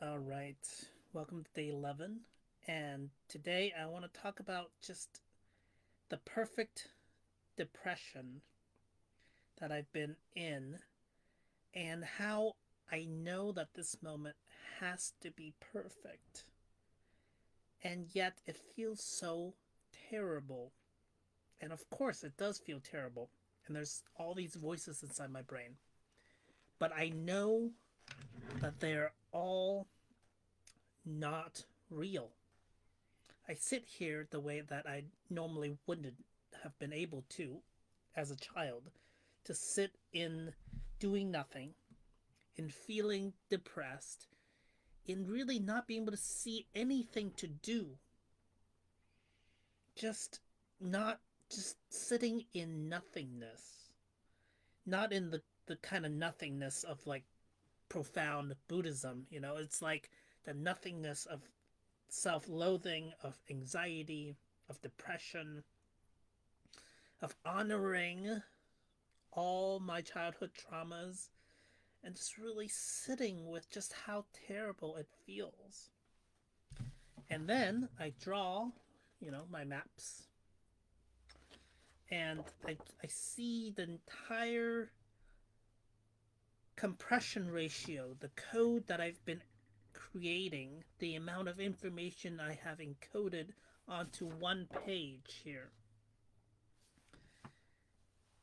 All right, welcome to day 11. And today I want to talk about just the perfect depression that I've been in and how I know that this moment has to be perfect. And yet it feels so terrible. And of course, it does feel terrible. And there's all these voices inside my brain. But I know that they're all not real. I sit here the way that I normally wouldn't have been able to as a child, to sit in doing nothing, in feeling depressed, in really not being able to see anything to do, just not just sitting in nothingness, not in the kind of nothingness of like profound Buddhism, it's like the nothingness of self loathing, of anxiety, of depression, of honoring all my childhood traumas and just really sitting with just how terrible it feels. And then I draw, my maps and I see the entire compression ratio, the code that I've been creating, the amount of information I have encoded onto one page here.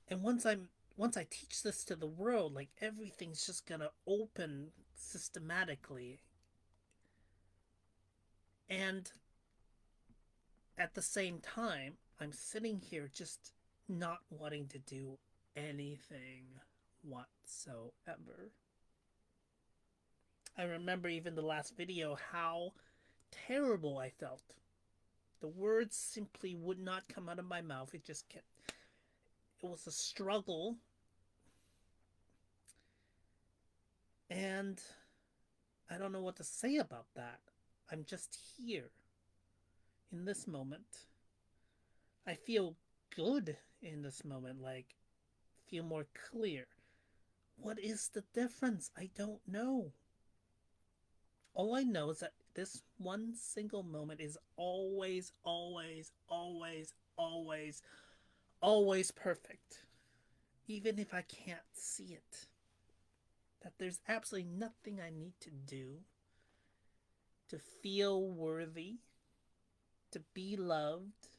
And once I teach this to the world, like everything's just gonna open systematically. And at the same time, I'm sitting here just not wanting to do anything whatsoever. I remember even the last video how terrible I felt. The words simply would not come out of my mouth. It was a struggle. And I don't know what to say about that. I'm just here in this moment. I feel good in this moment, like feel more clear. What is the difference? I don't know. All I know is that this one single moment is always, always, always, always, always perfect. Even if I can't see it. That there's absolutely nothing I need to do to feel worthy, to be loved.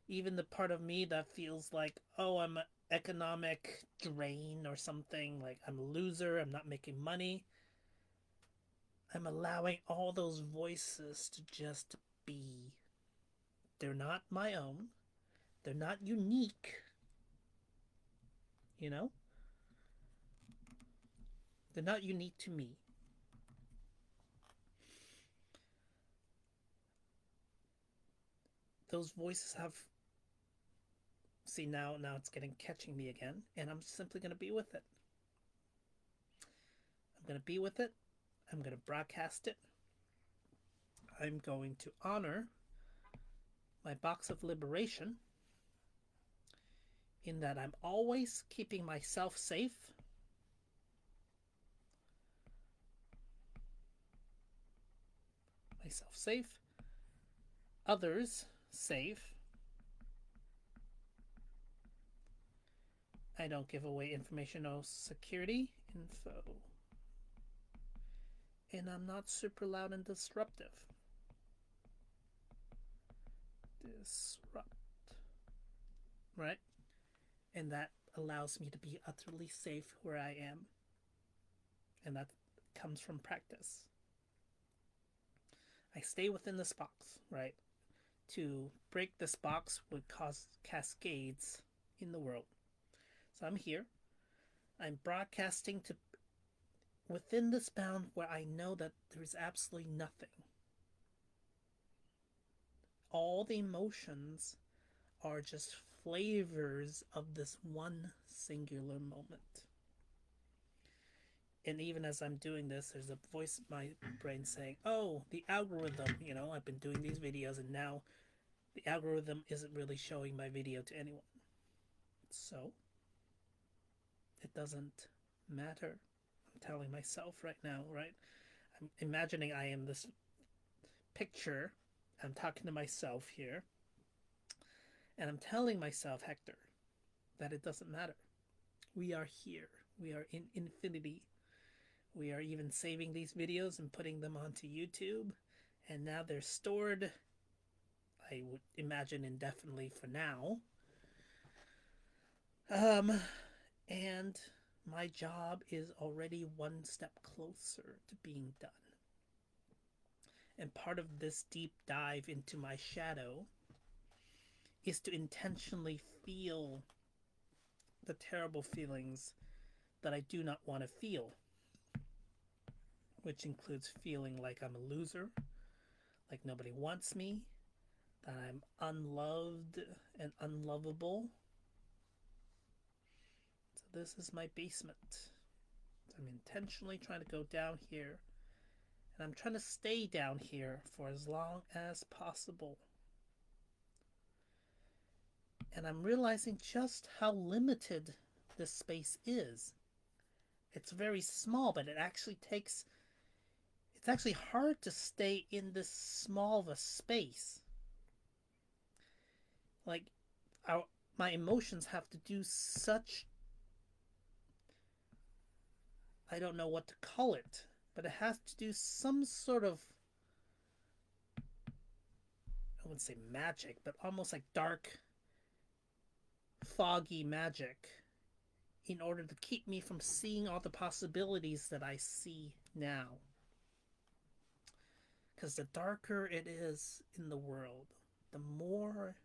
Even the part of me that feels like, oh, I'm an economic drain or something, like I'm a loser, I'm not making money. I'm allowing all those voices to just be. They're not my own. They're not unique, you know? They're not unique to me. Those voices have see now it's getting catching me again, and I'm simply gonna be with it. I'm gonna be with it. I'm gonna broadcast it. I'm going to honor my box of liberation in that I'm always keeping myself safe. Myself safe. Others safe. I don't give away information or security info. And I'm not super loud and disruptive. Disrupt. Right? And that allows me to be utterly safe where I am. And that comes from practice. I stay within this box, right? To break this box would cause cascades in the world. So I'm here. I'm broadcasting to within this bound where I know that there's absolutely nothing. All the emotions are just flavors of this one singular moment. And even as I'm doing this, there's a voice in my brain saying, oh, the algorithm, I've been doing these videos and now the algorithm isn't really showing my video to anyone. So, it doesn't matter. I'm telling myself right now, right? I'm imagining I am this picture. I'm talking to myself here, and I'm telling myself, Hector, that it doesn't matter. We are here. We are in infinity. We are even saving these videos and putting them onto YouTube. And now they're stored, I would imagine, indefinitely for now. Um, and my job is already one step closer to being done. And part of this deep dive into my shadow is to intentionally feel the terrible feelings that I do not want to feel, which includes feeling like I'm a loser, like nobody wants me, that I'm unloved and unlovable. So this is my basement. So I'm intentionally trying to go down here, and I'm trying to stay down here for as long as possible. And I'm realizing just how limited this space is. It's very small, but it actually takes, it's actually hard to stay in this small of a space. Like, our, my emotions have to do such, I don't know what to call it, but it has to do some sort of, I wouldn't say magic, but almost like dark, foggy magic in order to keep me from seeing all the possibilities that I see now. Because the darker it is in the world, the more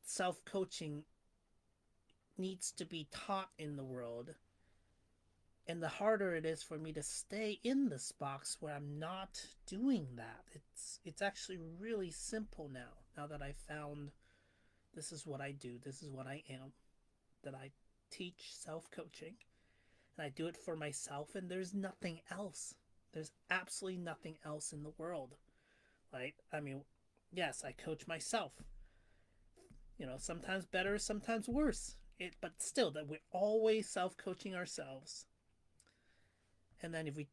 self coaching needs to be taught in the world, and the harder it is for me to stay in this box where I'm not doing that. It's actually really simple now. Now that I found this is what I do, this is what I am, that I teach self coaching, and I do it for myself, and there's nothing else. There's absolutely nothing else in the world. Right? I mean, yes, I coach myself. You know, sometimes better, sometimes worse. But still, that we're always self coaching ourselves. And then if we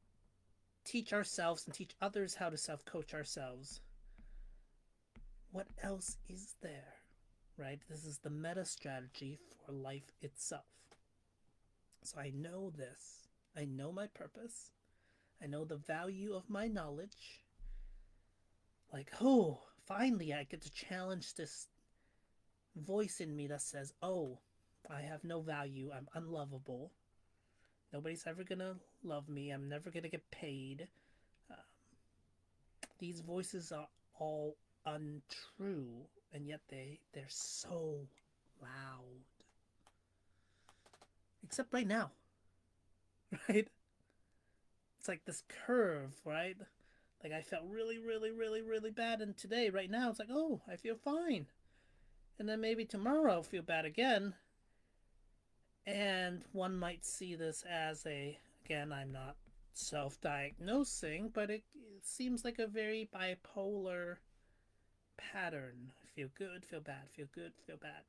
teach ourselves and teach others how to self coach ourselves, what else is there? Right? This is the meta strategy for life itself. So I know this. I know my purpose. I know the value of my knowledge. Like, oh, finally I get to challenge this voice in me that says, oh, I have no value. I'm unlovable. Nobody's ever gonna love me. I'm never gonna get paid. Uh, these voices are all untrue, and yet they're so loud. Except right now, right? It's like this curve, right? Like I felt really, really, really, really bad, and today, right now, it's like, oh, I feel fine. And then maybe tomorrow I'll feel bad again. And one might see this as a, again, I'm not self diagnosing, but it seems like a very bipolar pattern. Feel good, feel bad, feel good, feel bad.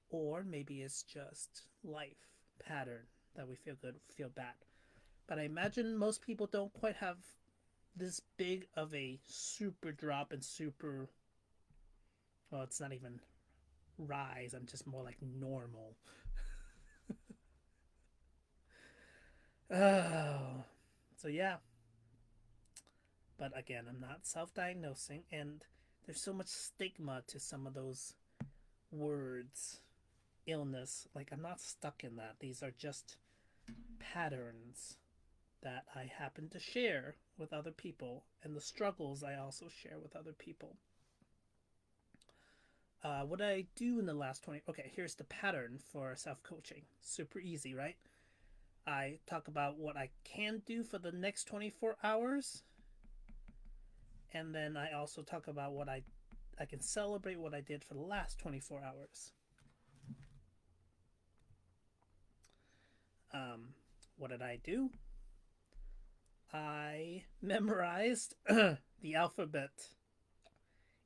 Or maybe it's just life pattern that we feel good, feel bad. But I imagine most people don't quite have this big of a super drop and super, well, it's not even rise. I'm just more like normal. Oh, so yeah. But again, I'm not self diagnosing, and there's so much stigma to some of those words. Illness, like I'm not stuck in that. These are just patterns that I happen to share with other people, and the struggles I also share with other people. What did I do in the last 20? Okay, here's the pattern for self coaching. Super easy, right? I talk about what I can do for the next 24 hours, and then I also talk about what I can celebrate what I did for the last 24 hours. Um, what did I do? I memorized the alphabet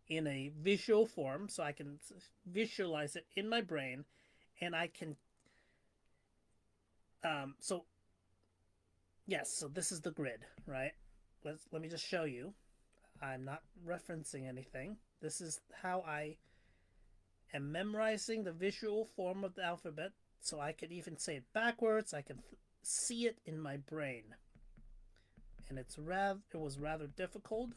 in a visual form so I can visualize it in my brain, and I can so Yes, so this is the grid, right? Let me just show you. I'm not referencing anything. This is how I am memorizing the visual form of the alphabet, so I could even say it backwards. I can see it in my brain, and it was rather difficult.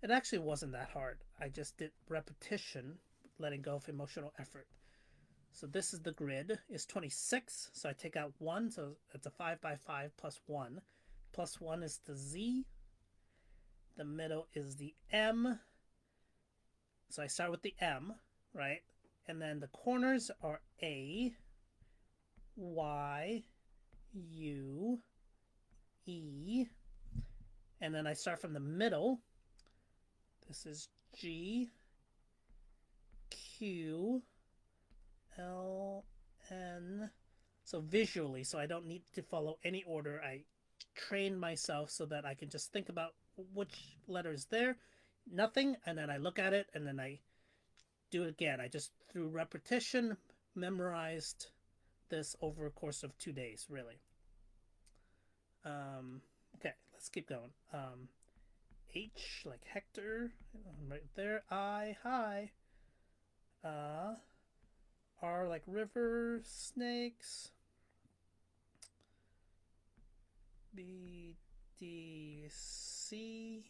It actually wasn't that hard. I just did repetition, letting go of emotional effort. So this is the grid. It's 26. So I take out 1. So it's a 5 by 5 plus 1. Plus 1 is the Z. The middle is the M. So I start with the M, right? And then the corners are A, Y, U, E. And then I start from the middle. This is G, Q, L, N. So visually, so I don't need to follow any order. I train myself so that I can just think about which letter is there, nothing, and then I look at it and then I do it again. I just, through repetition, memorized this over a course of 2 days, really. Okay, let's keep going. H, like Hector, right there. I, hi. Uh, R, like river, snakes. B, D, C,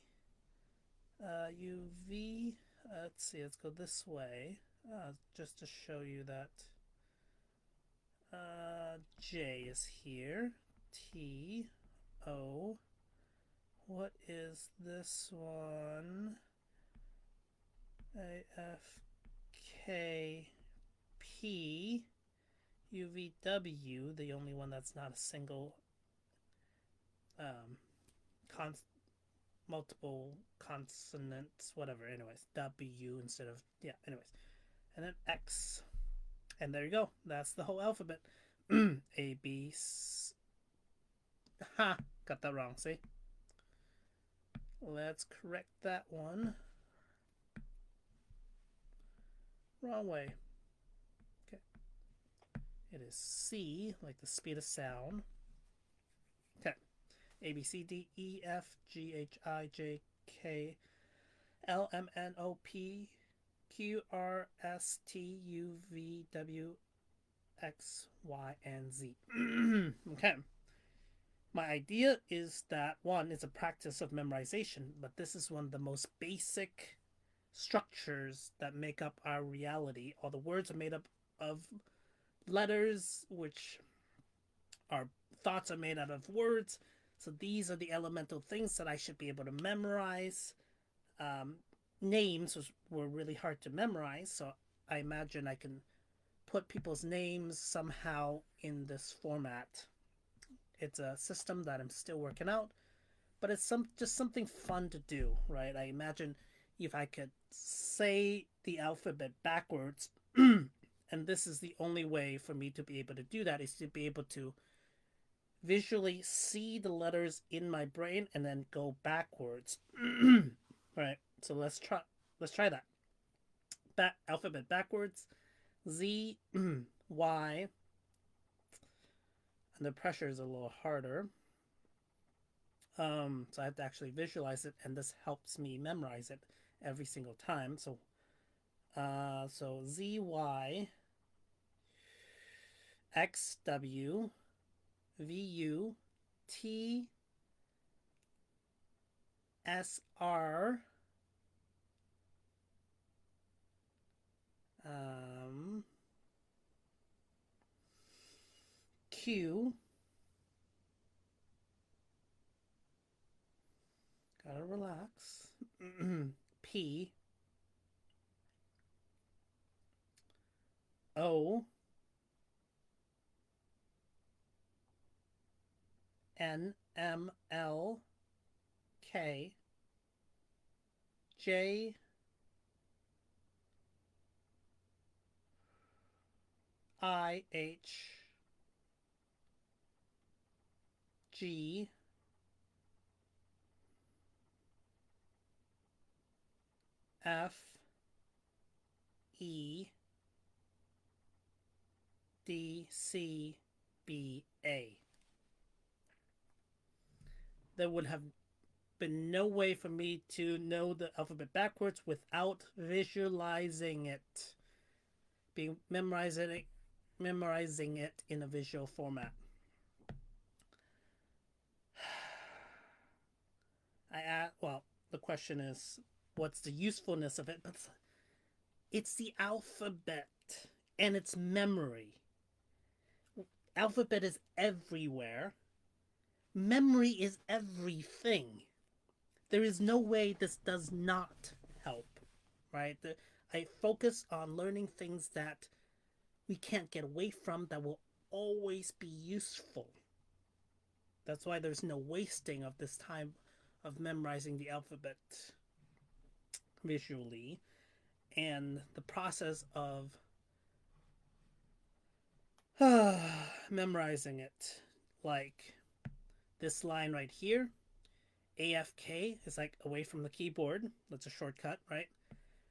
U, V. Let's see, let's go this way. Just to show you that J is here. T, O. What is this one? A, F, K, P, U, V, W. The only one that's not a single um, con- multiple consonants, whatever. Anyways, W instead of, yeah, anyways. And then X. And there you go. That's the whole alphabet. A, B, C. Ha! Got that wrong, see? Let's correct that one. Wrong way. Okay. It is C, like the speed of sound. Okay. A, B, C, D, E, F, G, H, I, J, K, L, M, N, O, P, Q, R, S, T, U, V, W, X, Y, and Z. Okay. My idea is that one is a practice of memorization, but this is one of the most basic structures that make up our reality. All the words are made up of letters, which our thoughts are made out of words. So these are the elemental things that I should be able to memorize. Um, Names were really hard to memorize, so I imagine I can put people's names somehow in this format. It's a system that I'm still working out, but it's just something fun to do, right? I imagine if I could say the alphabet backwards, and this is the only way for me to be able to do that, is to be able to visually see the letters in my brain and then go backwards. Right. So let's try that. Alphabet backwards. Z, Y, and the pressure is a little harder. So I have to actually visualize it, and this helps me memorize it every single time. So Z, Y, X, W, V, U, T, S, R, um, Q. Gotta relax. P, O, N, M, L, K, J, I, H, G, F, E, D, C, B, A. there would have been no way for me to know the alphabet backwards without visualizing it, being memorizing it in a visual format. Well, the question is, what's the usefulness of it? But it's the alphabet and its memory. Alphabet is everywhere. Memory is everything. There is no way this does not help, right? I focus on learning things that we can't get away from that will always be useful. That's why there's no wasting of this time of memorizing the alphabet visually, and the process of memorizing it. Like this line right here, AFK is like away from the keyboard. That's a shortcut, right?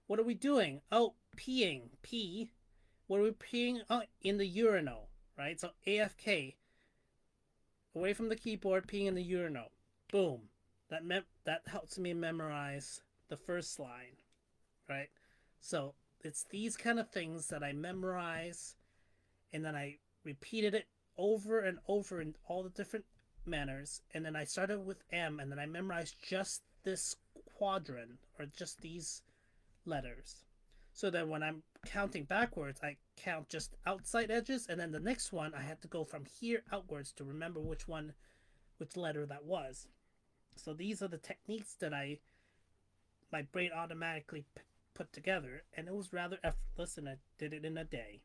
What are we doing? Oh, peeing. Pee. What are we peeing? Oh, in the urinal, right? So AFK, away from the keyboard, peeing in the urinal. Boom. That helps me memorize the first line, right? So it's these kind of things that I memorize, and then I repeated it over and over in all the different manners, and then I started with M, and then I memorized just this quadrant or just these letters, so that when I'm counting backwards, I count just outside edges, and then the next one I had to go from here outwards to remember which letter that was. So these are the techniques that my brain automatically put together, and it was rather effortless, and I did it in a day.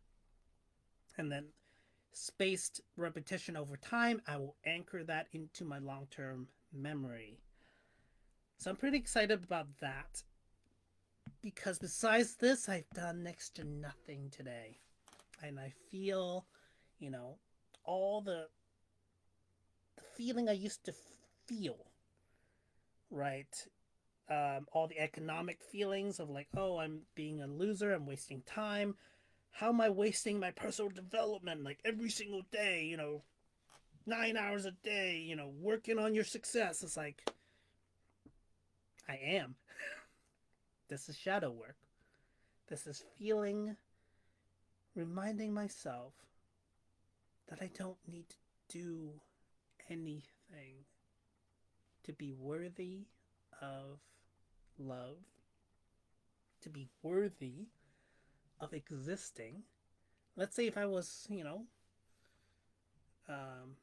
And then spaced repetition over time, I will anchor that into my long-term memory. So I'm pretty excited about that, because besides this, I've done next to nothing today. And I feel, you know, all the feeling I used to feel, right? All the economic feelings of like, oh, I'm being a loser, I'm wasting time. How am I wasting my personal development? Like every single day, 9 hours a day, working on your success. It's like, I am. This is shadow work. This is feeling, reminding myself that I don't need to do anything to be worthy of love, to be worthy of existing. Let's say if I was, um,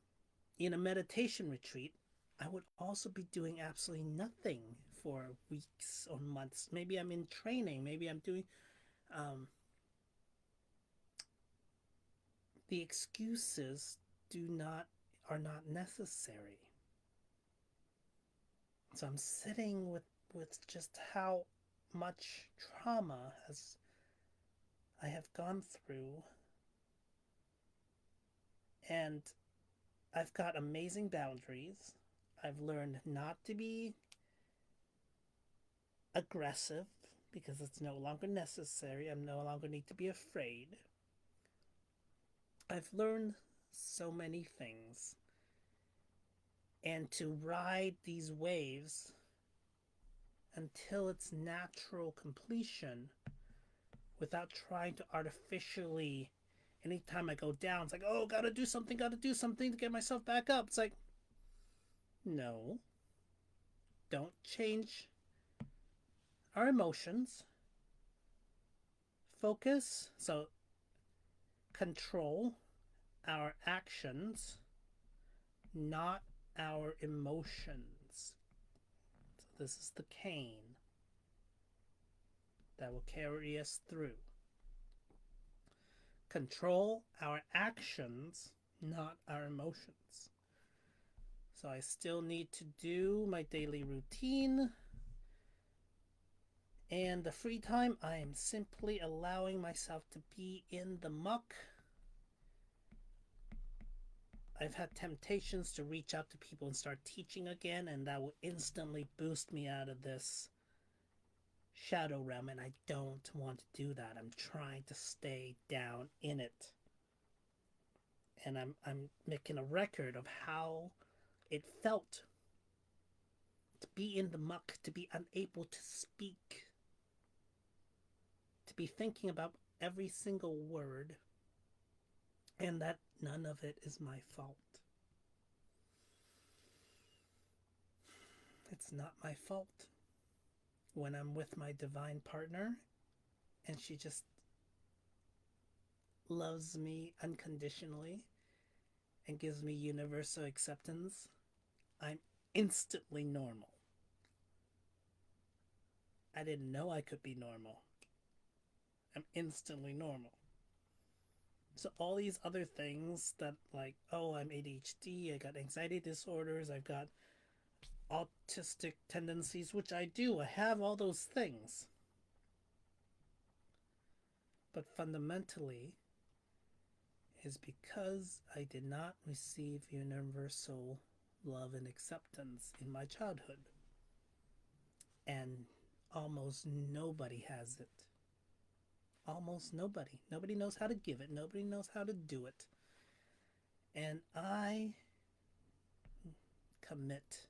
in a meditation retreat, I would also be doing absolutely nothing for weeks or months. Maybe I'm in training. Maybe I'm doing. Um, the excuses do not are not necessary. So I'm sitting with just how much trauma as I have gone through, and I've got amazing boundaries. I've learned not to be aggressive because it's no longer necessary. I no longer need to be afraid. I've learned so many things. And to ride these waves until its natural completion without trying to artificially, anytime I go down, it's like, oh, gotta do something to get myself back up. It's like, no, don't change our emotions. Focus. So, control our actions, not our emotions. So, this is the cane that will carry us through. Control our actions, not our emotions. So I still need to do my daily routine. And the free time, I am simply allowing myself to be in the muck. I've had temptations to reach out to people and start teaching again, and that will instantly boost me out of this shadow realm, and I don't want to do that. I'm trying to stay down in it. And I'm making a record of how it felt to be in the muck, to be unable to speak, to be thinking about every single word, and that none of it is my fault. It's not my fault when I'm with my divine partner and she just loves me unconditionally and gives me universal acceptance. I'm instantly normal. I didn't know I could be normal. I'm instantly normal. So all these other things that, like, oh, I'm ADHD, I got anxiety disorders, I've got autistic tendencies, which I do. I have all those things. But fundamentally is because I did not receive universal love and acceptance in my childhood. And almost nobody has it. Almost nobody. Nobody knows how to give it. Nobody knows how to do it. And I commit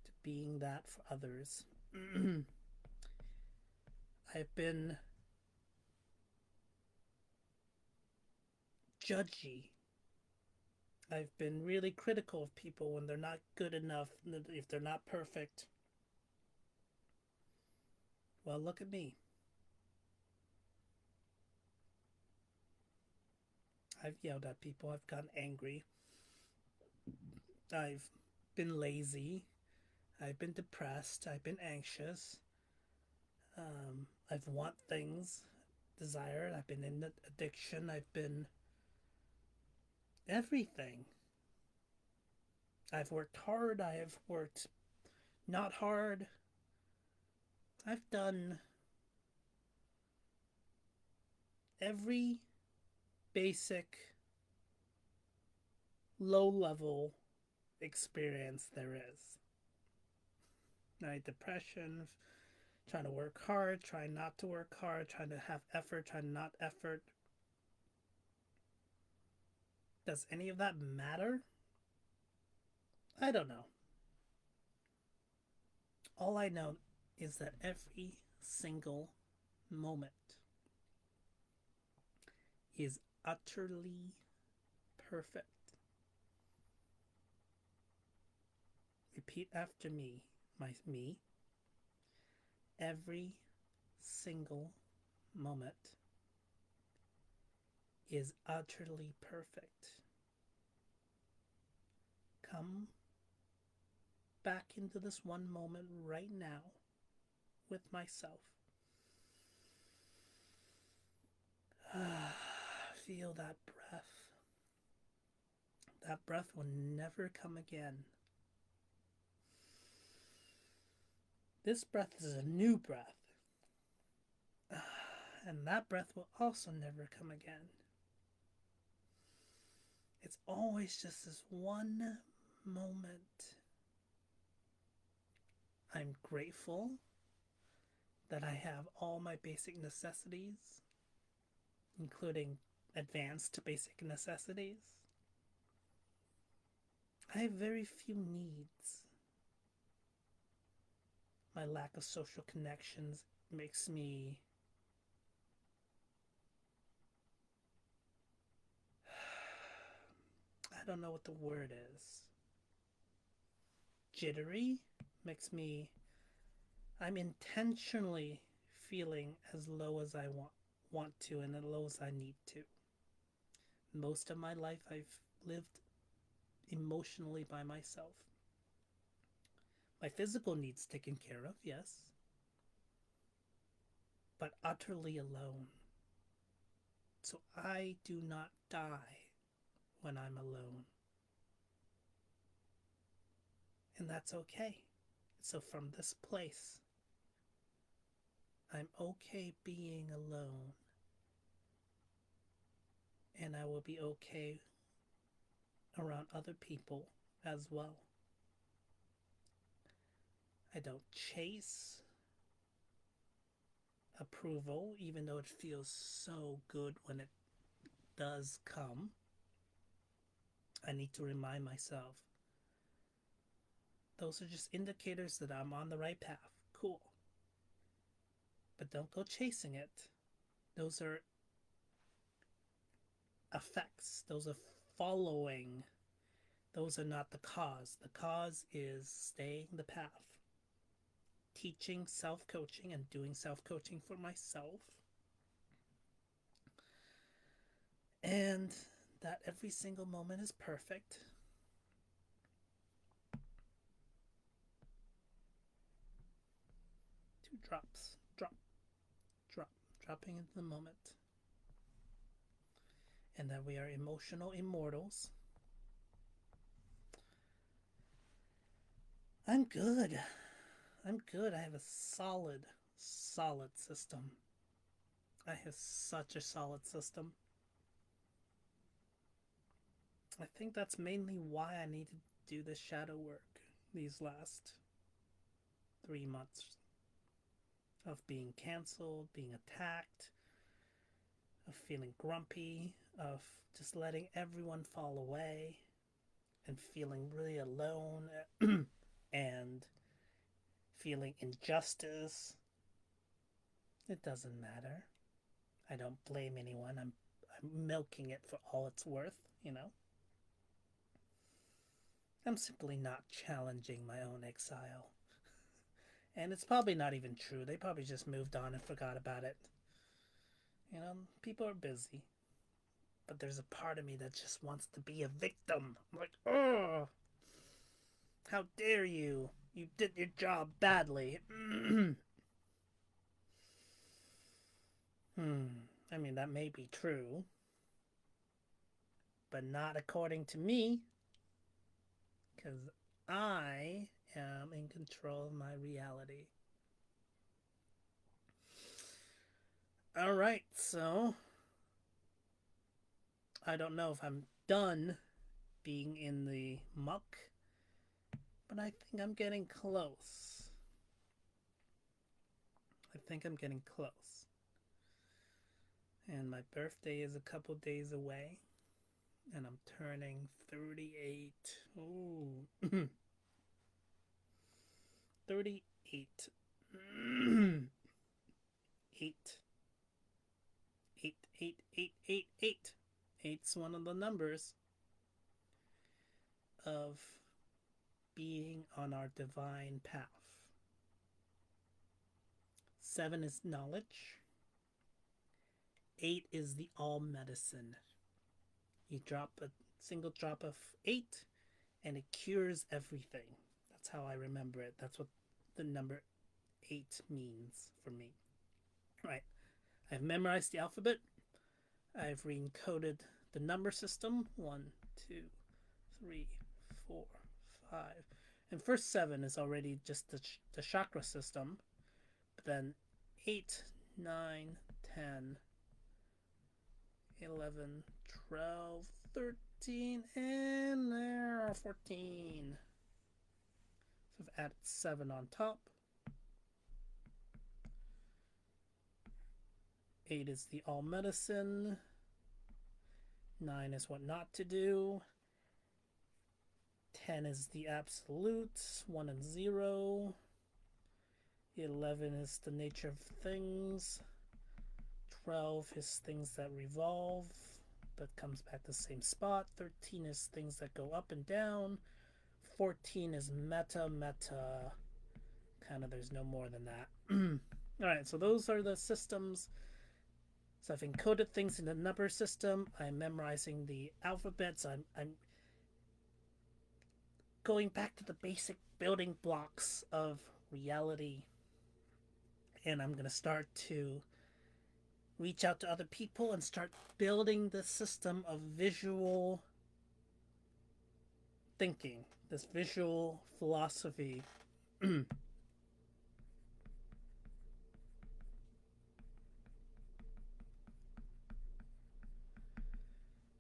to being that for others. I've been judgy. I've been really critical of people when they're not good enough, if they're not perfect. Well, look at me. I've yelled at people. I've gotten angry. I've been lazy. I've been depressed. I've been anxious. I've want things, desired. I've been in addiction. I've been everything. I've worked hard. I have worked not hard. I've done every basic low level experience there is. Right? Depression, trying to work hard, trying not to work hard, trying to have effort, trying not effort. Does any of that matter? I don't know. All I know is that every single moment is utterly perfect. Repeat after me. Every single moment is utterly perfect. Come back into this one moment right now with myself. Feel that breath. That breath will never come again. This breath is a new breath. And that breath will also never come again. It's always just this one moment. I'm grateful that I have all my basic necessities, including advanced basic necessities. I have very few needs. My lack of social connections makes me I don't know what the word is. Jittery makes me I'm intentionally feeling as low as I want to and as low as I need to. Most of my life I've lived emotionally by myself. My physical needs taken care of, yes, but utterly alone. So I do not die when I'm alone. And that's okay. So from this place, I'm okay being alone. And I will be okay around other people as well. I don't chase approval, even though it feels so good when it does come. I need to remind myself Those are just indicators that I'm on the right path. Cool. But don't go chasing it. Those are effects. Those are following. Those are not the cause. The cause is staying the path. Teaching self coaching and doing self coaching for myself. And that every single moment is perfect. Two drops. Drop. Drop. Dropping into the moment. And that we are emotional immortals. I'm good. I'm good. I have a solid system. I have such a solid system. I think that's mainly why I need to do this shadow work these last 3 months of being canceled, being attacked, of feeling grumpy, of just letting everyone fall away and feeling really alone and feeling injustice. It doesn't matter. I don't blame anyone. I'm milking it for all it's worth. I'm simply not challenging my own exile. And it's probably not even true. They probably just moved on and forgot about it. People are busy. But there's a part of me that just wants to be a victim. I'm like, oh, how dare you? You did your job badly. I mean, that may be true. But not according to me. Because I am in control of my reality. Alright, so I don't know if I'm done being in the muck, but I think I'm getting close. And my birthday is a couple days away, and I'm turning 38. Ooh. 38. 8. 8, 8, 8, 8, 8. Eight's one of the numbers of being on our divine path. 7 is knowledge. 8 is the all medicine. You drop a single drop of 8 and it cures everything. That's how I remember it. That's what the number 8 means for me. Right. I've memorized the alphabet. I've re-encoded the number system. 1, 2, 3, 4, 5. And first 7 is already just the chakra system. But then 8, 9, 10, 11, 12, 13, and there 14. So I've added 7 on top. 8 is the all medicine. 9 is what not to do. 10 is the absolute. 1 and 0. 11 is the nature of things. 12 is things that revolve but comes back to the same spot. 13 is things that go up and down. 14 is meta. Kind of, there's no more than that. Alright, so those are the systems. So I've encoded things in the number system. I'm memorizing the alphabets. I'm going back to the basic building blocks of reality. And I'm going to start to reach out to other people and start building this system of visual thinking, this visual philosophy.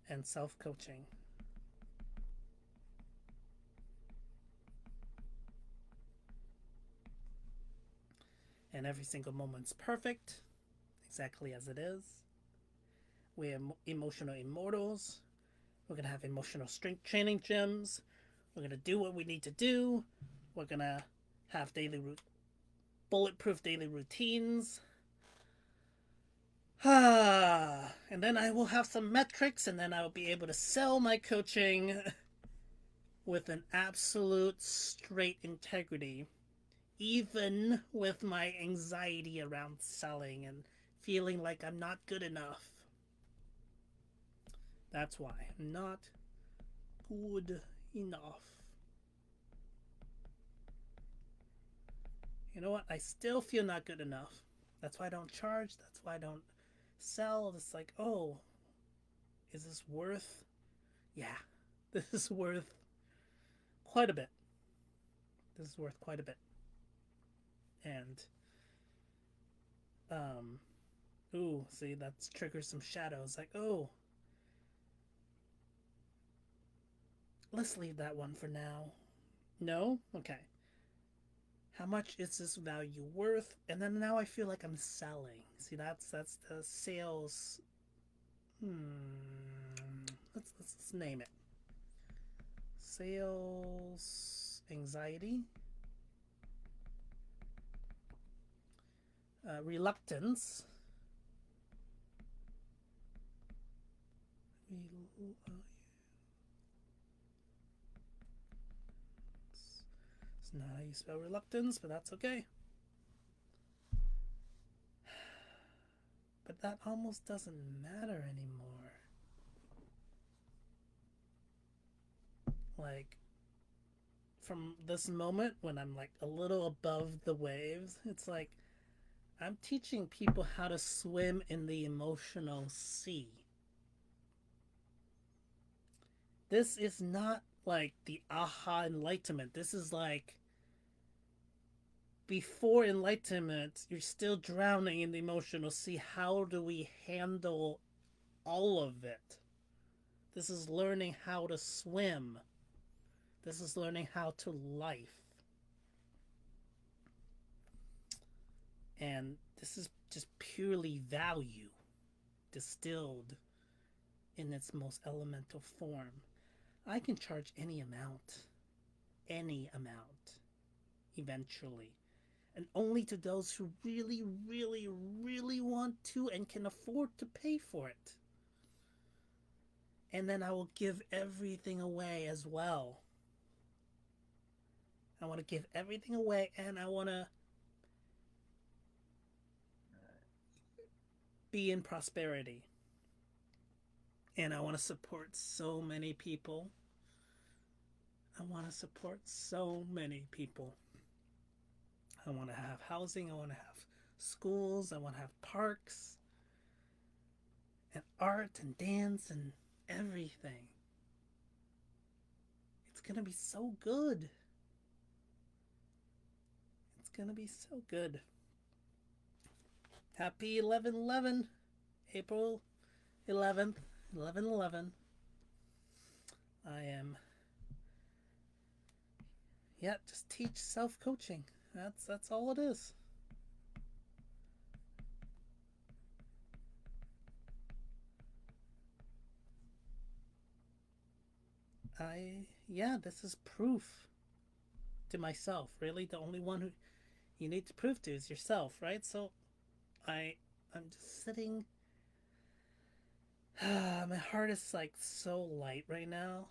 And self-coaching. And every single moment's perfect, exactly as it is. We are emotional immortals. We're going to have emotional strength training gyms. We're going to do what we need to do. We're gonna have bulletproof daily routines. And then I will have some metrics, and then I will be able to sell my coaching with an absolute straight integrity, even with my anxiety around selling and feeling like I'm not good enough. That's why I'm not good enough. You know what? I still feel not good enough. That's why I don't charge. That's why I don't sell. It's like, oh, is this worth? Yeah, this is worth quite a bit. This is worth quite a bit. And, um, ooh, see, that's triggers some shadows. Like, oh, let's leave that one for now. No? Okay. How much is this value worth? And then now I feel like I'm selling. See, that's the sales. Let's name it. Sales anxiety. Reluctance. It's not how you spell reluctance, but that's okay. But that almost doesn't matter anymore. Like, from this moment when I'm like a little above the waves, it's like I'm teaching people how to swim in the emotional sea. This is not like the aha enlightenment. This is like before enlightenment, you're still drowning in the emotional sea. How do we handle all of it? This is learning how to swim. This is learning how to life. And this is just purely value distilled in its most elemental form. I can charge any amount, eventually. And only to those who really, really, really want to and can afford to pay for it. And then I will give everything away as well. I want to give everything away, and I want to be in prosperity. And I want to support so many people. I want to support so many people. I want to have housing. I want to have schools. I want to have parks and art and dance and everything. It's going to be so good. It's going to be so good. Happy 11/11, April 11th, 11/11. I am, yeah, just teach self-coaching. That's all it is. Yeah, this is proof to myself. Really, the only one who you need to prove to is yourself, right? So I I'm just sitting. My heart is like so light right now.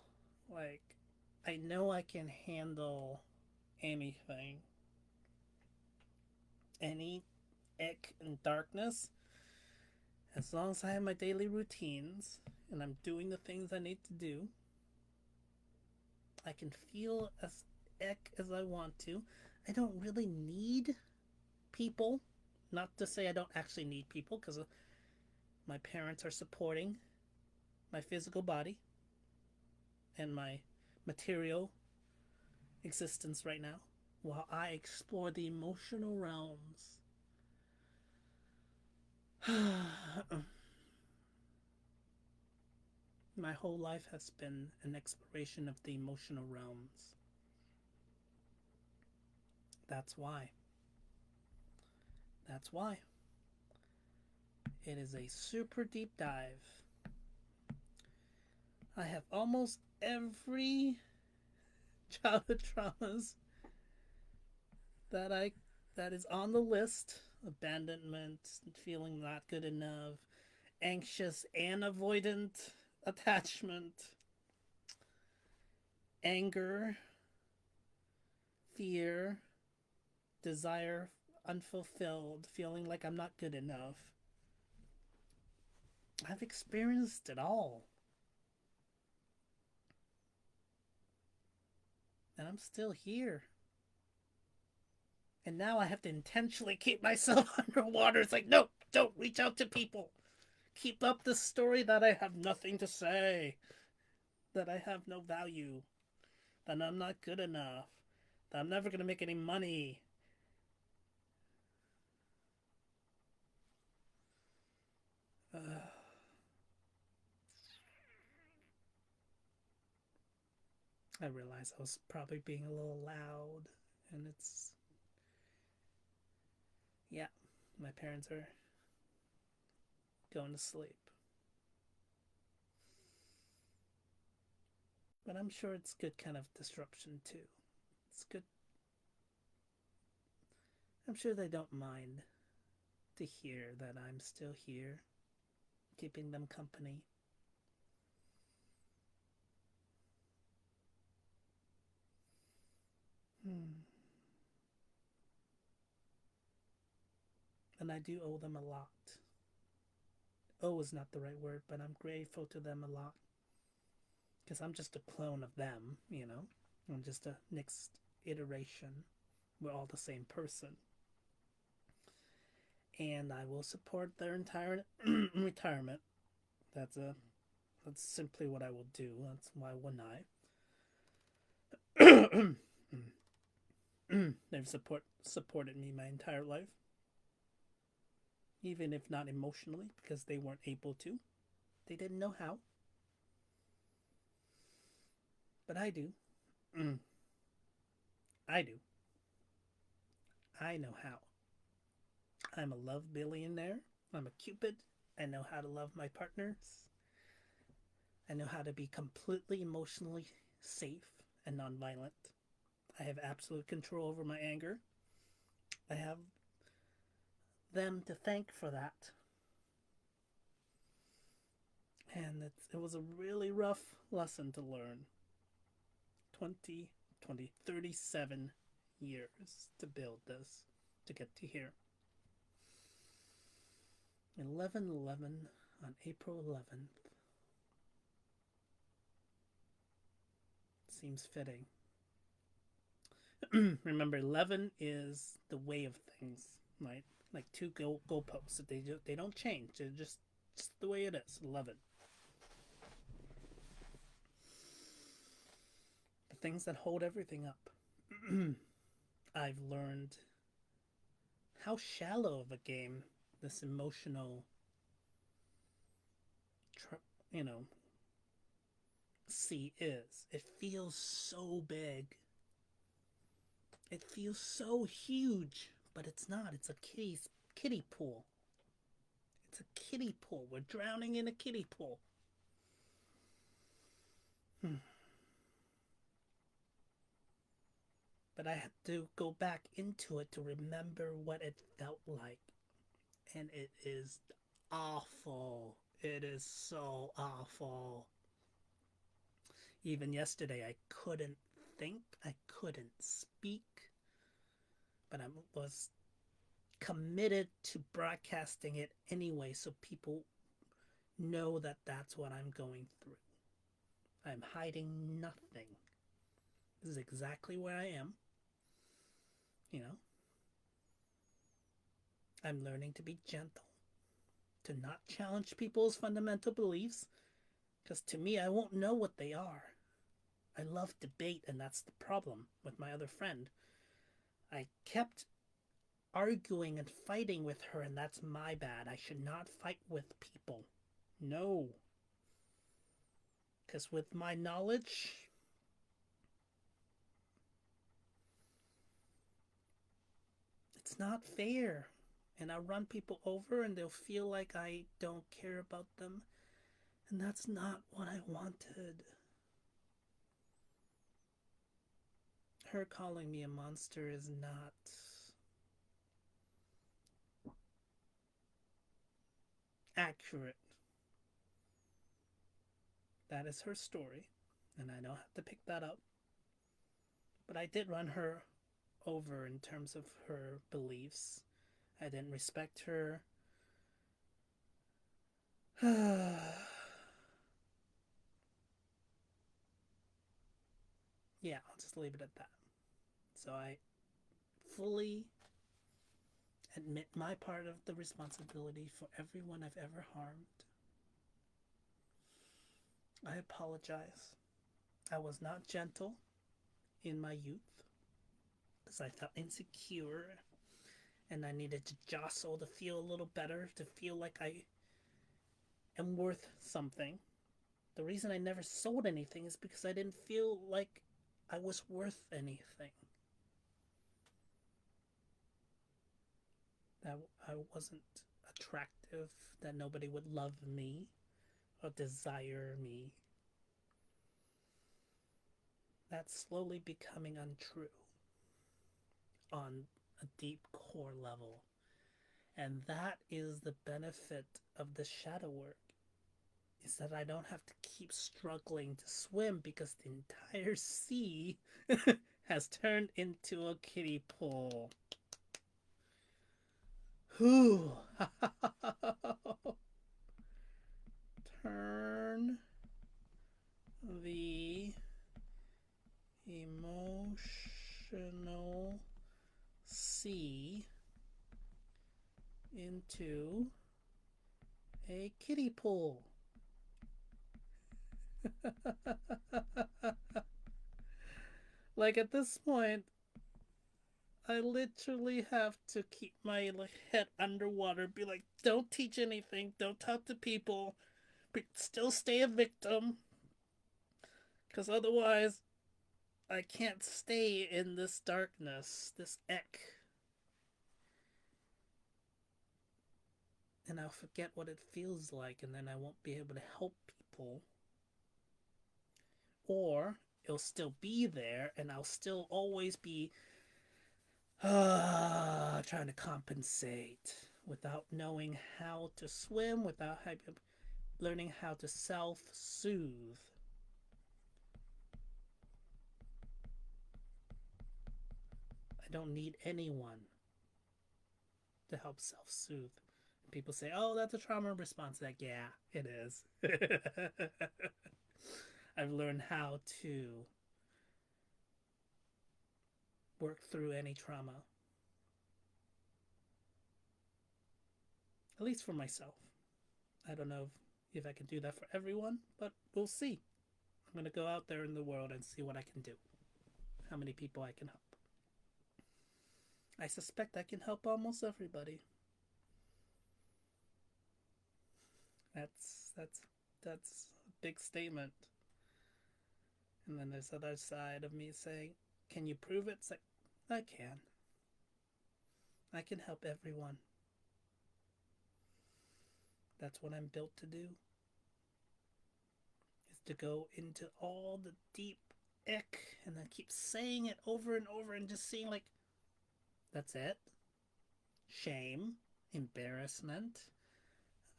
Like, I know I can handle anything, any ick and darkness, as long as I have my daily routines and I'm doing the things I need to do. I can feel as ick as I want to. I don't really need people. Not to say I don't actually need people, because my parents are supporting my physical body and my material existence right now while I explore the emotional realms. My whole life has been an exploration of the emotional realms. That's why. That's why. It is a super deep dive. I have almost every childhood traumas that I that is on the list: abandonment, feeling not good enough, anxious and avoidant attachment, anger, fear, desire unfulfilled, feeling like I'm not good enough. I've experienced it all, and I'm still here. And now I have to intentionally keep myself underwater. It's like, no, don't reach out to people. Keep up the story that I have nothing to say, that I have no value, that I'm not good enough, that I'm never going to make any money. Uh, I realized I was probably being a little loud, and it's, yeah, my parents are going to sleep. But I'm sure it's good kind of disruption too. It's good. I'm sure they don't mind to hear that I'm still here, keeping them company. Hmm. And I do owe them a lot. Owe is not the right word, but I'm grateful to them a lot. Because I'm just a clone of them, you know? I'm just a next iteration. We're all the same person. And I will support their entire retirement. That's a that's simply what I will do. That's why wouldn't I? They've supported me my entire life, even if not emotionally, because they weren't able to. They didn't know how, but I do. Mm, I do. I know how. I'm a love billionaire. I'm a cupid. I know how to love my partners. I know how to be completely emotionally safe and nonviolent. I have absolute control over my anger. I have them to thank for that. And it was a really rough lesson to learn. 20, 20, 37 years to build this, to get to here. 11/11 on April 11th seems fitting. Remember, 11 is the way of things, right? Like two goalposts. They don't change. They're just the way it is. 11. The things that hold everything up. I've learned how shallow of a game this emotional, you know, sea is. It feels so big. It feels so huge, but it's not. It's a kiddie pool. It's a kiddie pool. We're drowning in a kiddie pool. Hmm. But I had to go back into it to remember what it felt like. And it is awful. It is so awful. Even yesterday, I couldn't think, I couldn't speak, but I was committed to broadcasting it anyway so people know that that's what I'm going through. I'm hiding nothing. This is exactly where I am. You know, I'm learning to be gentle, to not challenge people's fundamental beliefs, because to me, I won't know what they are. I love debate, and that's the problem with my other friend. I kept arguing and fighting with her, and that's my bad. I should not fight with people. No. Because with my knowledge, it's not fair. And I run people over, and they'll feel like I don't care about them. And that's not what I wanted. Her calling me a monster is not. accurate. That is her story, and I don't have to pick that up. But I did run her over in terms of her beliefs. I didn't respect her. Yeah, I'll just leave it at that. So I fully admit my part of the responsibility for everyone I've ever harmed. I apologize. I was not gentle in my youth because I felt insecure and I needed to jostle to feel a little better, to feel like I am worth something. The reason I never sold anything is because I didn't feel like I was worth anything. That I wasn't attractive, that nobody would love me or desire me. That's slowly becoming untrue on a deep core level. And that is the benefit of the shadow work, is that I don't have to keep struggling to swim because the entire sea has turned into a kiddie pool. Whew. Turn the emotional sea into a kiddie pool. Like at this point, I literally have to keep my head underwater, be like, don't teach anything, don't talk to people, but still stay a victim, because otherwise I can't stay in this darkness, this eck. And I'll forget what it feels like, and then I won't be able to help people. Or it'll still be there, and I'll still always be trying to compensate without knowing how to swim, without learning how to self-soothe. I don't need anyone to help self-soothe. People say, "Oh, that's a trauma response." Like, yeah, it is. I've learned how to work through any trauma, at least for myself. I don't know if I can do that for everyone, but we'll see. I'm going to go out there in the world and see what I can do, how many people I can help. I suspect I can help almost everybody. That's a big statement. And then there's the other side of me saying, "Can you prove it?" It's like, I can. I can help everyone. That's what I'm built to do. Is to go into all the deep ick and then keep saying it over and over and just seeing like, that's it. Shame, embarrassment,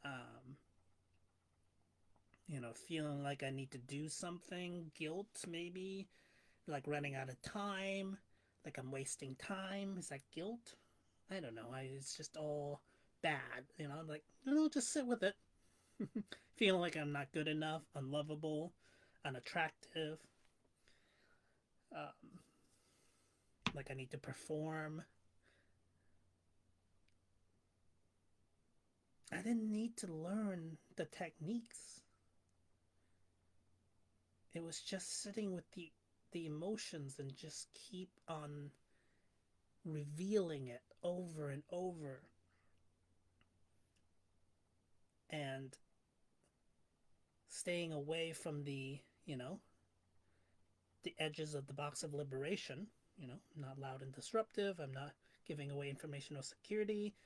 um, feeling like I need to do something, guilt maybe, like running out of time, like I'm wasting time. Is that guilt? I don't know. It's just all bad. I'm like, no, just sit with it. Feeling like I'm not good enough, unlovable, unattractive, um, like I need to perform. I didn't need to learn the techniques. It was just sitting with the emotions and just keep on revealing it over and over, and staying away from the edges of the box of liberation. I'm not loud and disruptive. I'm not giving away information or security.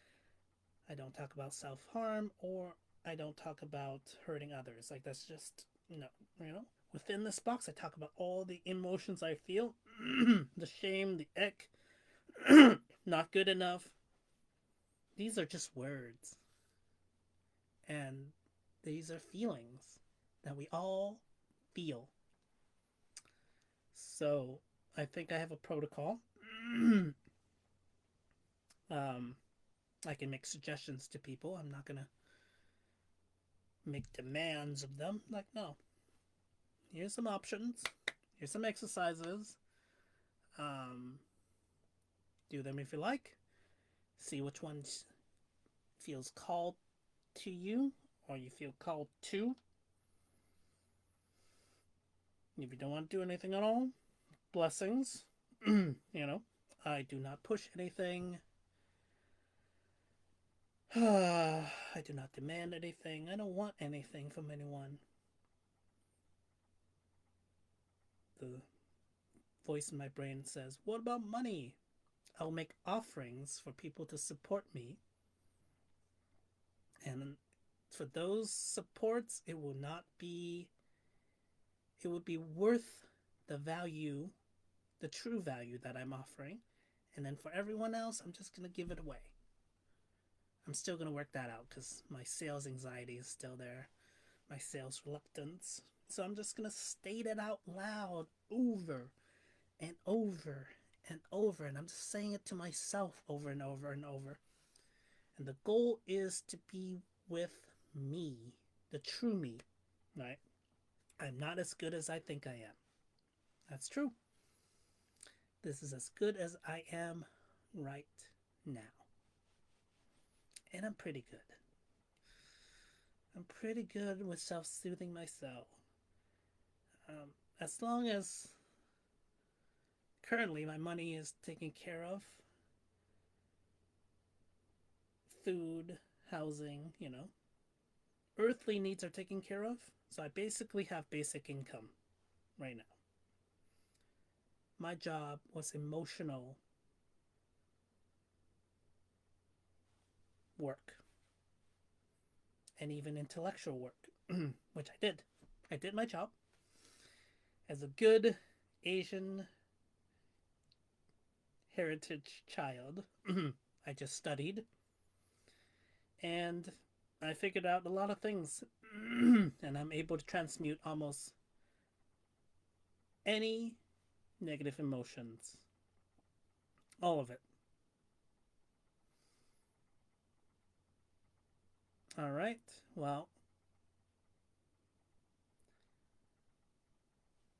I don't talk about self-harm, or I don't talk about hurting others. Like, that's just, within this box I talk about all the emotions I feel. The shame, the ick, not good enough. These are just words. And these are feelings that we all feel. So I think I have a protocol. um, I can make suggestions to people. I'm not going to make demands of them. Like, no, here's some options. Here's some exercises. Um, do them if you like. See which ones feels called to you or you feel called to. If you don't want to do anything at all, blessings. You know, I do not push anything. I do not demand anything. I don't want anything from anyone. The voice in my brain says, what about money? I'll make offerings for people to support me. And for those supports, it will not be, it would be worth the value, the true value that I'm offering. And then for everyone else, I'm just going to give it away. I'm still going to work that out because my sales anxiety is still there, my sales reluctance. So I'm just going to state it out loud over and over and over. And I'm just saying it to myself over and over and over. And the goal is to be with me, the true me, right? I'm not as good as I think I am. That's true. This is as good as I am right now. And I'm pretty good. I'm pretty good with self-soothing myself. As long as currently my money is taken care of, food, housing, earthly needs are taken care of. So I basically have basic income right now. My job was emotional work and even intellectual work, which I did. I did my job as a good Asian heritage child. I just studied and I figured out a lot of things and I'm able to transmute almost any negative emotions. All of it. All right. Well,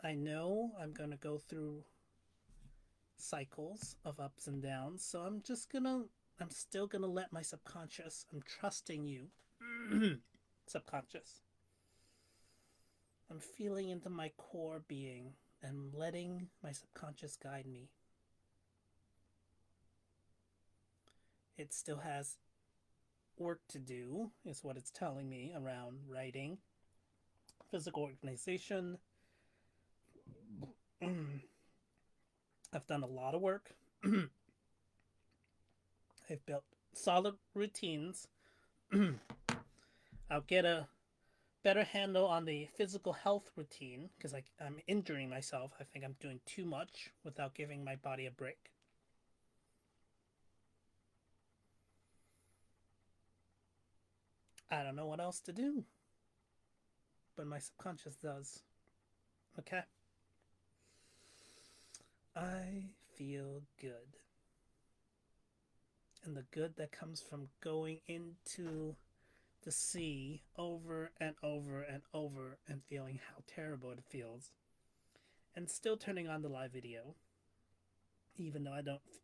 I know I'm going to go through cycles of ups and downs, so I'm still going to let my subconscious, I'm trusting you, subconscious. I'm feeling into my core being and letting my subconscious guide me. It still has work to do, is what it's telling me around writing, physical organization. I've done a lot of work. I've built solid routines. I'll get a better handle on the physical health routine because I'm injuring myself. I think I'm doing too much without giving my body a break. I don't know what else to do, but my subconscious does. Okay? I feel good. And the good that comes from going into the sea over and over and over and feeling how terrible it feels. And still turning on the live video, even though I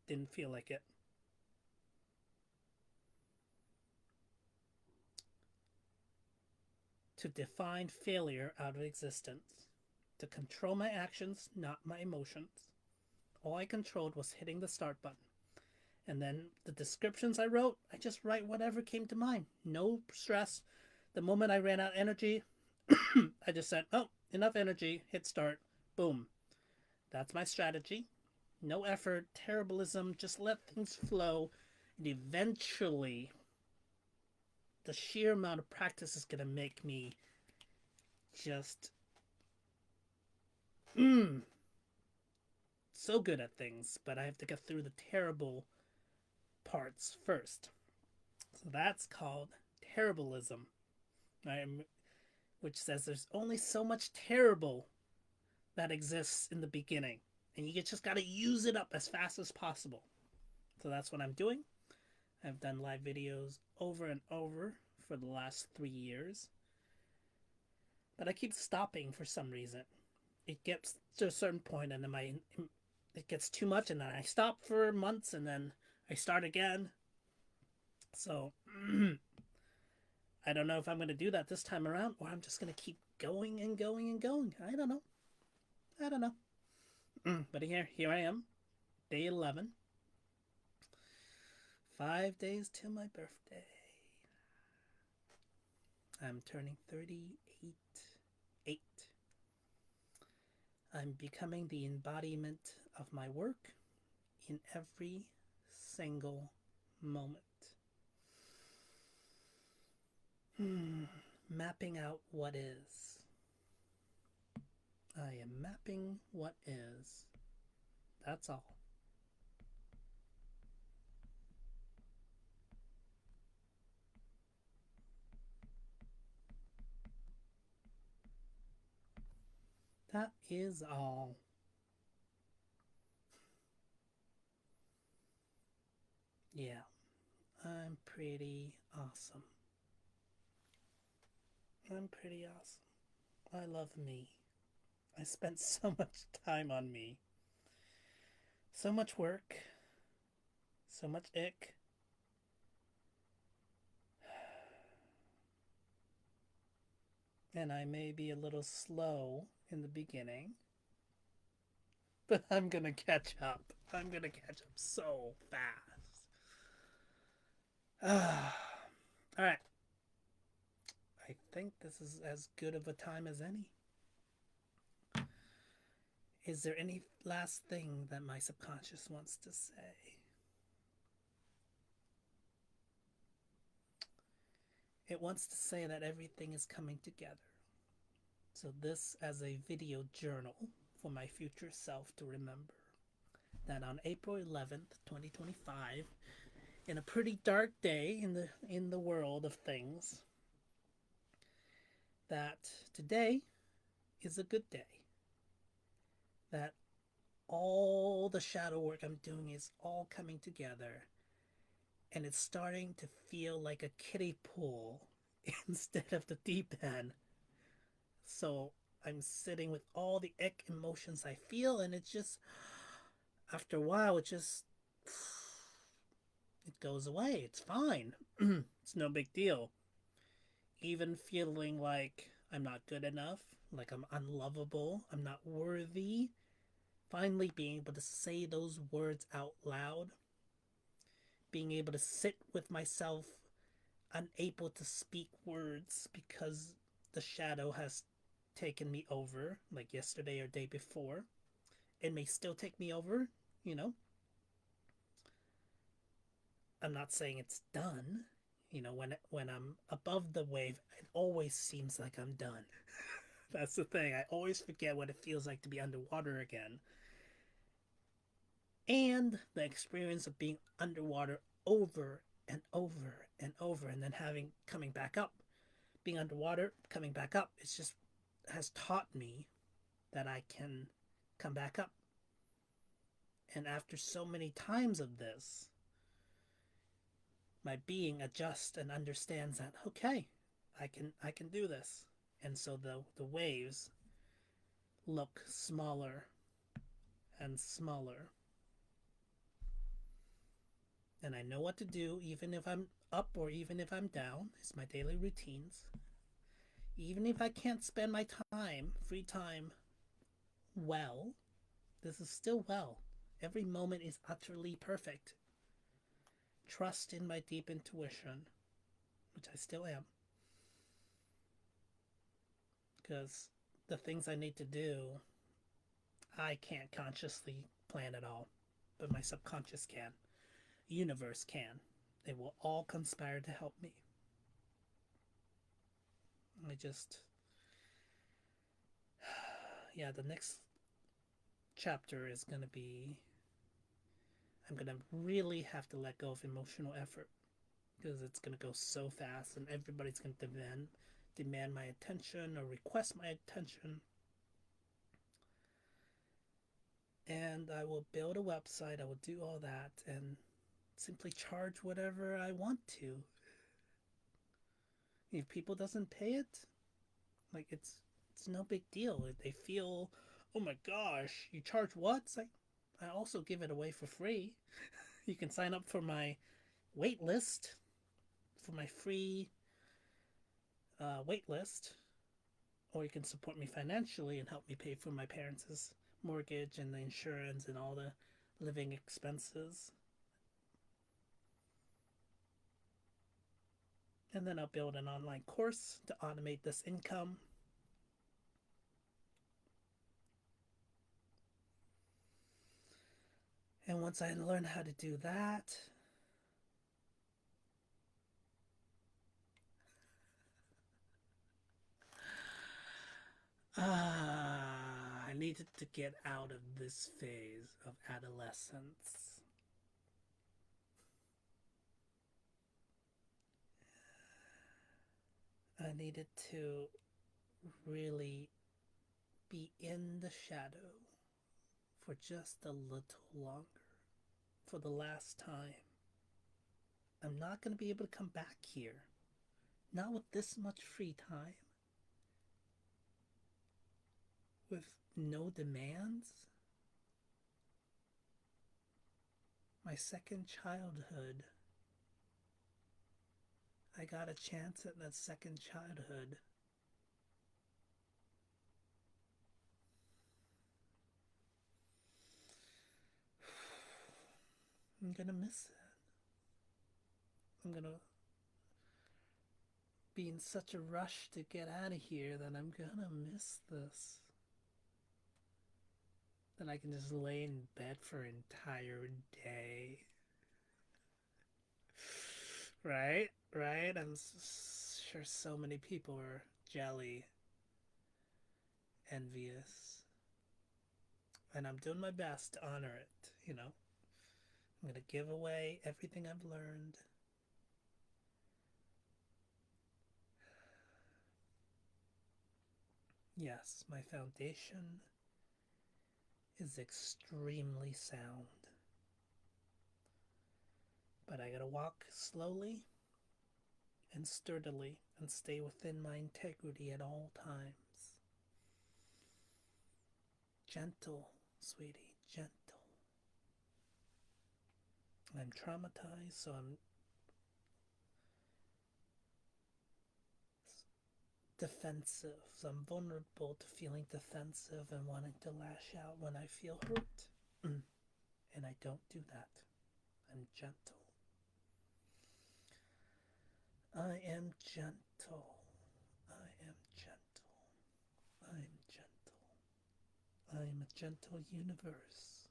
didn't feel like it. To define failure out of existence. To control my actions, not my emotions. All I controlled was hitting the start button. And then the descriptions I wrote, I just write whatever came to mind. No stress. The moment I ran out of energy, I just said, oh, enough energy, hit start, boom. That's my strategy. No effort, terribleism, just let things flow. And eventually, the sheer amount of practice is going to make me just so good at things, but I have to get through the terrible parts first. So that's called terribleism. I'm, which says there's only so much terrible that exists in the beginning, and you just got to use it up as fast as possible. So that's what I'm doing. I've done live videos over and over for the last 3 years, but I keep stopping for some reason. It gets to a certain point, and then it gets too much, and then I stop for months, and then I start again. So I don't know if I'm going to do that this time around, or I'm just going to keep going and going and going. I don't know. I don't know. But here I am, day 11. 5 days till my birthday. I'm turning 38. 8. I'm becoming the embodiment of my work in every single moment. Mapping out what is. I am mapping what is. That's all. That is all. Yeah, I'm pretty awesome. I'm pretty awesome. I love me. I spent so much time on me. So much work. So much ick. And I may be a little slow in the beginning, but I'm gonna catch up. I'm gonna catch up so fast. Alright. I think this is as good of a time as any. Is there any last thing that my subconscious wants to say? It wants to say that everything is coming together. So this as a video journal for my future self to remember that on April 11th, 2025, in a pretty dark day in the world of things, that today is a good day. That all the shadow work I'm doing is all coming together, and it's starting to feel like a kiddie pool instead of the deep end. So I'm sitting with all the ick emotions I feel, and it's just after a while it goes away. It's fine. It's no big deal. Even feeling like I'm not good enough, like I'm unlovable, I'm not worthy, finally being able to say those words out loud, being able to sit with myself, unable to speak words because the shadow has taken me over, like yesterday or day before. It may still take me over, you know. I'm not saying it's done. When I'm above the wave, it always seems like I'm done. That's the thing. I always forget what it feels like to be underwater again. And the experience of being underwater over and over and over, and then coming back up, being underwater, coming back up. It's just has taught me that I can come back up. And after so many times of this, my being adjusts and understands that okay, I can do this. And so the waves look smaller and smaller. And I know what to do even if I'm up or even if I'm down. It's my daily routines. Even if I can't spend my free time, well, this is still well. Every moment is utterly perfect. Trust in my deep intuition, which I still am. Because the things I need to do, I can't consciously plan at all. But my subconscious can. The universe can. They will all conspire to help me. I just. Yeah, the next chapter is going to be. I'm going to really have to let go of emotional effort because it's going to go so fast and everybody's going to demand my attention or request my attention. And I will build a website, I will do all that, and simply charge whatever I want to. If people doesn't pay it, like it's no big deal. If they feel, oh my gosh, you charge what? It's like I also give it away for free. You can sign up for my wait list, for my free wait list, or you can support me financially and help me pay for my parents' mortgage and the insurance and all the living expenses. And then I'll build an online course to automate this income. And once I learn how to do that, I needed to get out of this phase of adolescence. I needed to really be in the shadow for just a little longer, for the last time. I'm not going to be able to come back here. Not with this much free time. With no demands. My second childhood. I got a chance at that second childhood. I'm gonna miss it. I'm gonna be in such a rush to get out of here that I'm gonna miss this. Then I can just lay in bed for an entire day. Right? Right? I'm sure so many people are jelly, envious. And I'm doing my best to honor it, you know? I'm gonna give away everything I've learned. Yes, my foundation is extremely sound. But I gotta walk slowly and sturdily and stay within my integrity at all times. Gentle, sweetie, gentle. I'm traumatized, so I'm defensive. So I'm vulnerable to feeling defensive and wanting to lash out when I feel hurt. And I don't do that. I'm gentle. I am gentle. I am gentle. I am gentle. I am a gentle universe.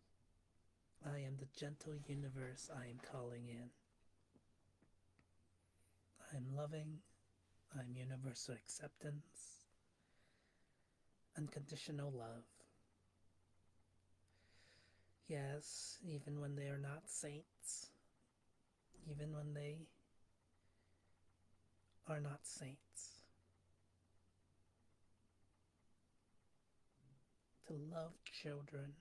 I am the gentle universe I am calling in. I'm loving. I'm universal acceptance. Unconditional love. Yes, even when they are not saints. Even when they are not saints. To love children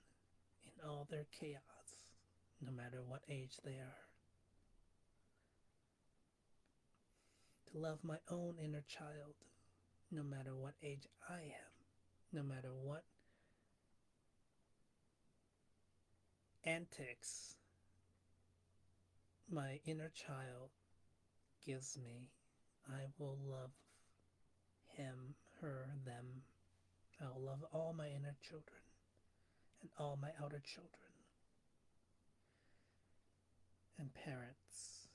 in all their chaos, no matter what age they are. To love my own inner child, no matter what age I am, no matter what antics my inner child gives me, I will love him, her, them. I will love all my inner children and all my outer children and parents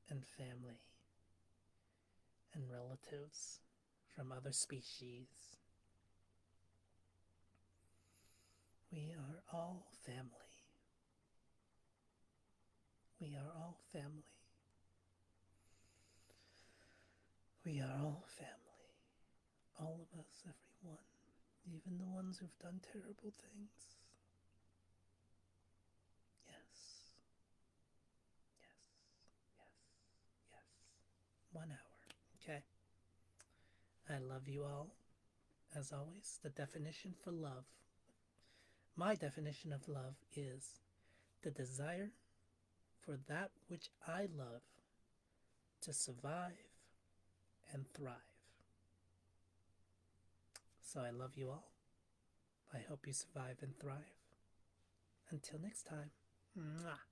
and family and relatives from other species. We are all family. We are all family. We are all family. All of us, everyone. Even the ones who've done terrible things. Yes. Yes. Yes. Yes. 1 hour. Okay. I love you all. As always, the definition for love. My definition of love is the desire for that which I love to survive and thrive. So I love you all. I hope you survive and thrive. Until next time. Mwah.